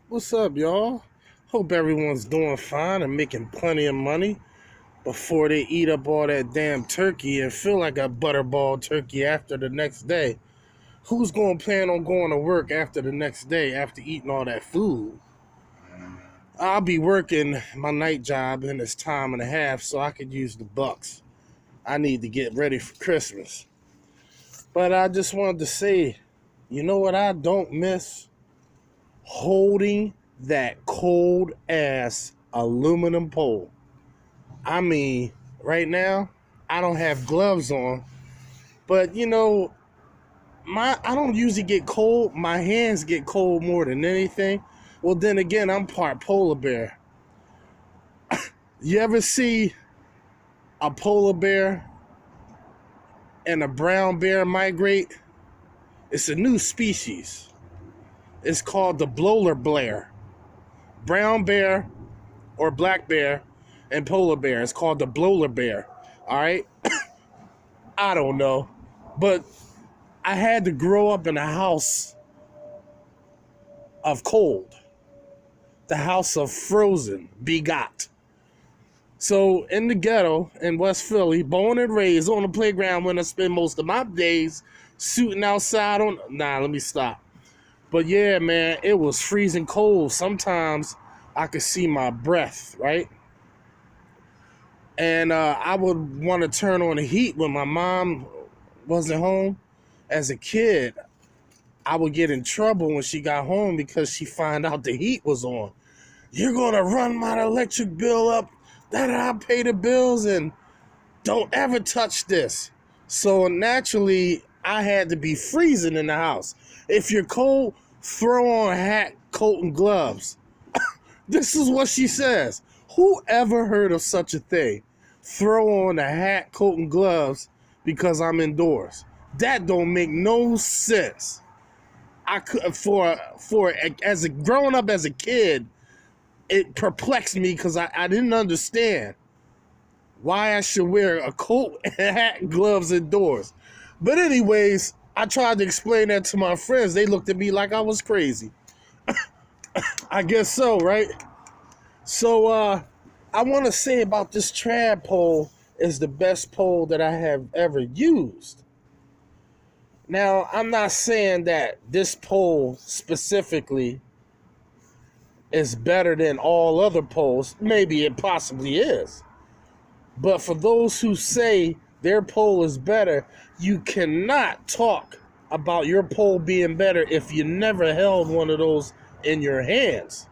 What's up, y'all? Hope everyone's doing fine and making plenty of money before they eat up all that damn turkey and feel like a butterball turkey after the next day. Who's going to plan on going to work after the next day after eating all that food? I'll be working my night job in this time and a half so I could use the bucks. I need to get ready for Christmas. But I just wanted to say, you know what I don't miss? Holding that cold ass aluminum pole. I mean, right now, I don't have gloves on, but I don't usually get cold. My hands get cold more than anything. Well, then again, I'm part polar bear. You ever see a polar bear and a brown bear migrate? It's a new species. It's called the blower bear. Brown bear or black bear and polar bear. It's called the blower bear. All right? I don't know. But I had to grow up in a house of cold. The house of frozen begot. So in the ghetto in West Philly, born and raised on the playground when I spend most of my days shooting outside on... Nah, let me stop. But yeah, man, it was freezing cold. Sometimes I could see my breath, right? And I would want to turn on the heat when my mom wasn't home. As a kid, I would get in trouble when she got home because she found out the heat was on. You're going to run my electric bill up, that I pay the bills, and don't ever touch this. So naturally, I had to be freezing in the house. If you're cold, throw on a hat, coat, and gloves. This is what she says. Who ever heard of such a thing? Throw on a hat, coat, and gloves because I'm indoors. That don't make no sense. I could growing up as a kid, it perplexed me because I didn't understand why I should wear a coat and a hat and gloves indoors. But anyways, I tried to explain that to my friends. They looked at me like I was crazy. I guess so, right? So I want to say about this trad pole is the best pole that I have ever used. Now, I'm not saying that this pole specifically is better than all other poles. Maybe it possibly is. But for those who say their pole is better, you cannot talk about your pole being better if you never held one of those in your hands.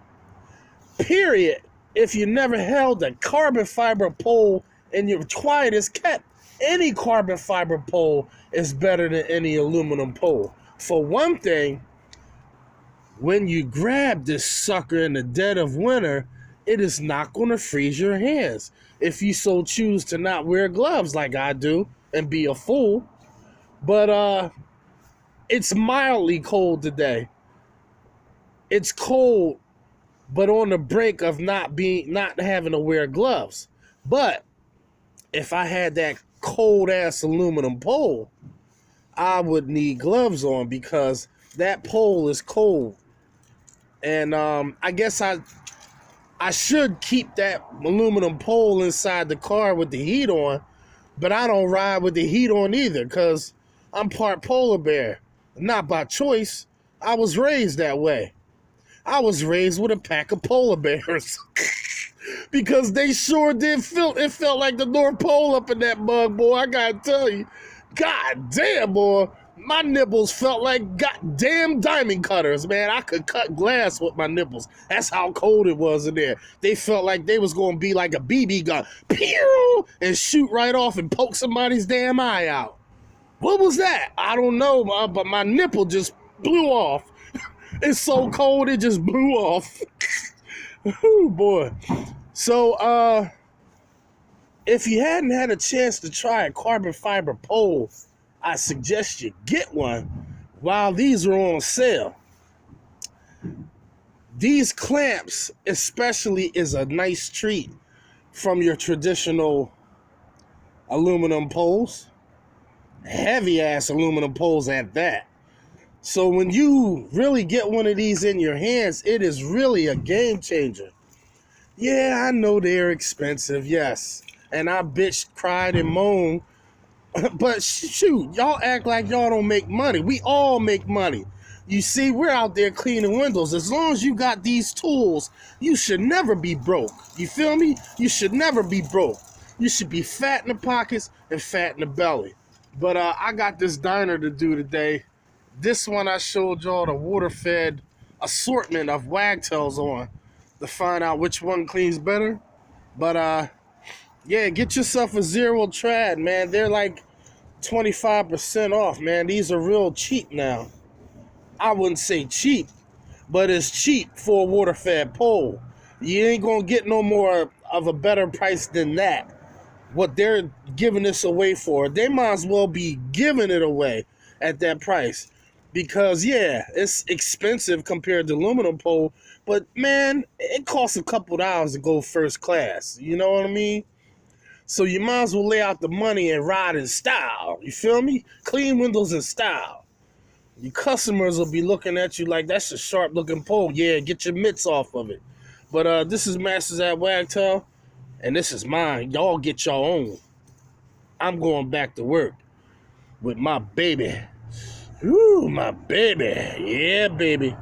Period. If you never held a carbon fiber pole and you're quiet as kept, any carbon fiber pole is better than any aluminum pole. For one thing, when you grab this sucker in the dead of winter, it is not going to freeze your hands. If you so choose to not wear gloves like I do and be a fool. But it's mildly cold today. It's cold, but on the brink of not having to wear gloves. But if I had that cold ass aluminum pole, I would need gloves on because that pole is cold. And I guess I should keep that aluminum pole inside the car with the heat on, but I don't ride with the heat on either because I'm part polar bear. Not by choice. I was raised that way. I was raised with a pack of polar bears because they sure did it felt like the North Pole up in that mug, boy. I gotta tell you. God damn, boy. My nipples felt like goddamn diamond cutters, man. I could cut glass with my nipples. That's how cold it was in there. They felt like they was going to be like a BB gun. Pew! And shoot right off and poke somebody's damn eye out. What was that? I don't know, but my nipple just blew off. It's so cold, it just blew off. Oh, boy. So, if you hadn't had a chance to try a carbon fiber pole, I suggest you get one while these are on sale. These clamps especially is a nice treat from your traditional aluminum poles. Heavy ass aluminum poles at that. So when you really get one of these in your hands, it is really a game changer. Yeah, I know they're expensive, yes. And I bitched, cried, and moaned. But shoot, y'all act like y'all don't make money. We all make money. You see, we're out there cleaning windows. As long as you got these tools, you should never be broke. You feel me? You should never be broke. You should be fat in the pockets and fat in the belly. But I got this diner to do today. This one I showed y'all the water-fed assortment of Wagtails on to find out which one cleans better. But yeah, get yourself a zero trad, man. They're like 25% off, man. These are real cheap now. I wouldn't say cheap, but it's cheap for a water-fed pole. You ain't gonna get no more of a better price than that. What they're giving this away for, they might as well be giving it away at that price. Because yeah, it's expensive compared to aluminum pole, but man, it costs a couple dollars to go first class. You know what I mean? So you might as well lay out the money and ride in style. You feel me? Clean windows in style. Your customers will be looking at you like, that's a sharp looking pole. Yeah, get your mitts off of it. But this is Masters at Wagtail, and this is mine. Y'all get your own. I'm going back to work with my baby. Ooh, my baby. Yeah, baby.